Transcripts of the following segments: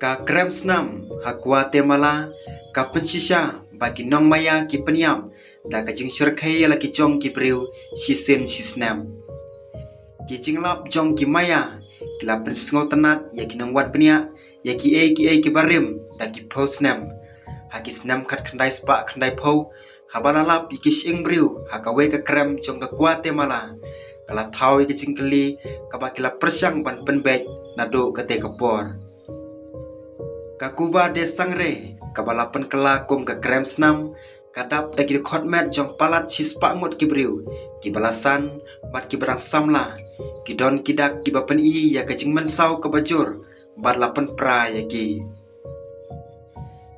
Ka krem senam ha Guatemala ka pensisha bagi nong maya ki peniam da ka jing surkai la ki jong ki briu sisen sisnam ki jing lap jong ki maya ki la pensngo tanat ya ki nong wat penia ya ki ki barim da ki posnam ha ki snam khat khandai spa khandai pho ha balalap ki sing briu ha ka we ka krem jong ka Guatemala kala thau ki jing kali ka ba ki la persang ban penbek na do ka te ka por Kakuva de sangre kabalapan kela kum ke krem senam kadap daki khotmet jong palat sispa ngot kibriu ki balasan bat ki berang samla ki don kidak ki bapen I ya kajing mensau ke bajur bat lapan pra ya ki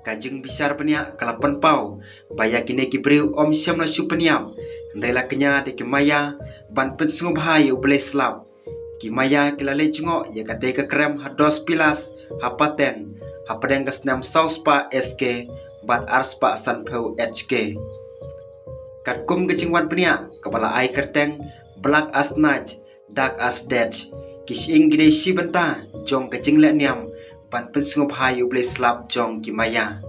kajing bisar penia kalapan pau baya kine kibriu om syam la su peniam ndela kenya de ki maya ban pensung bhai uble slap ki maya kilale jingok ya kate ke krem hados pilas hapaten Hapadang kesnam sauspa SK bat arspa sanpeu HK Katkum kecingwan penia kepala ai kerteng black as night dark as death kising gide si benta jong kecing lek niam ban pensungup hayu ble slap jong kimaya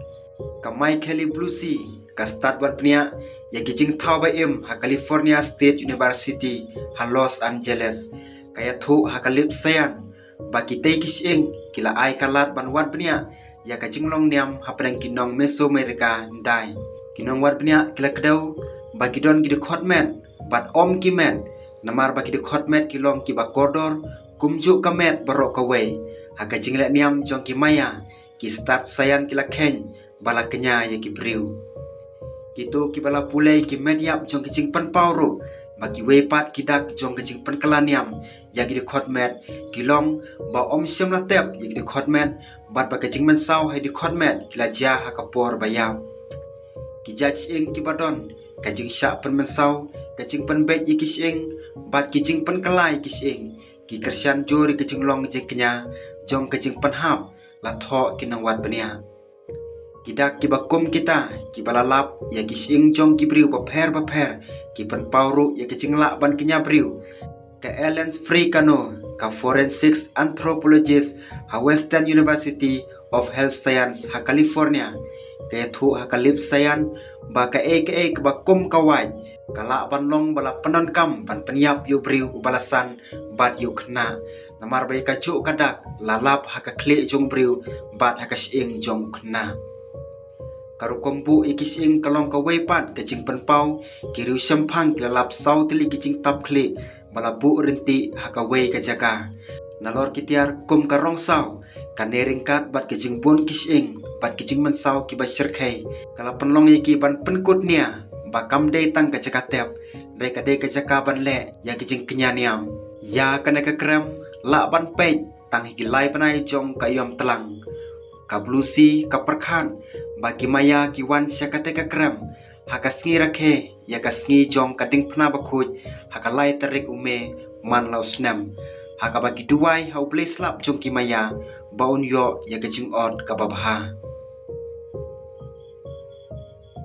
kamai Kelly Bluesy ka start wat penia ya kicing thau ba im ha California State University ha Los Angeles kaya thu ha kalip sayan bagi tei kising kila ai kalat ban wat penia ya kacing long niam hapadang kinong Mesoamerica ndai kinong wat penia kila kedau bagi don ki de khotmet bat om ki met namar bagi de khotmet kilong ki ba kodor kumju kamet barok kawai ha kacing lek niam jong ki maya ki start sayan kila ken bala kenya ya ki briu kitu ki bala pulai ki mediap jong kicing pan pauru bagi wepat kidak jong kecing penkelaniam ya gide khotmet kilong ba om syam la tep ya gide khotmet bat ba kecing mensau hai di khotmet kila ja ha kapor bayam ki judge ing ki badon kecing syak pen mensau kecing pen bet yi kising bat kecing pen kelai kising ki kersian jori kecing long je kenya jong kecing pen hap la tho kinang wat penia Kidak ki bakum kita ki balalap ya ki sing jong ki briu ba pher ki pen pauru ya ki cingla ban kenya briu ka Ellen Fricano ka forensics anthropologist ha Western University of Health Science ha California ka thu ha kalip sayan ba ka ka bakum kawai kala ban long bala penon kam ban penyap yu briu balasan bat yu khna namar bai ka chu kadak lalap ha ka kle jong briu bat ha ka sing jong khna Karu kombu ikising kalong ka wepat kecing penpau kiru sempang kelap sau teli kicing tap kli malabu renti hakawei ka jaka nalor kitiar kum karong sau kanering kat bat kecing pun kising bat kicing mensau ki basirkai kala penlong iki ban penkut nia bakam dei tang ka jaka tep mereka dei ka jaka ban le ya kicing kenyaniam ya kana ka krem la ban pej tang hikilai panai jong kayom telang ka Bluesy ka perkhan bagi maya ki wan syakate ka krem hakasngi rakhe ya kasngi jong kading phna bakhuj hakalai tarik ume man lau snam hakabaki duwai hau ble slap jong ki maya baun yo ya kaching od ka babha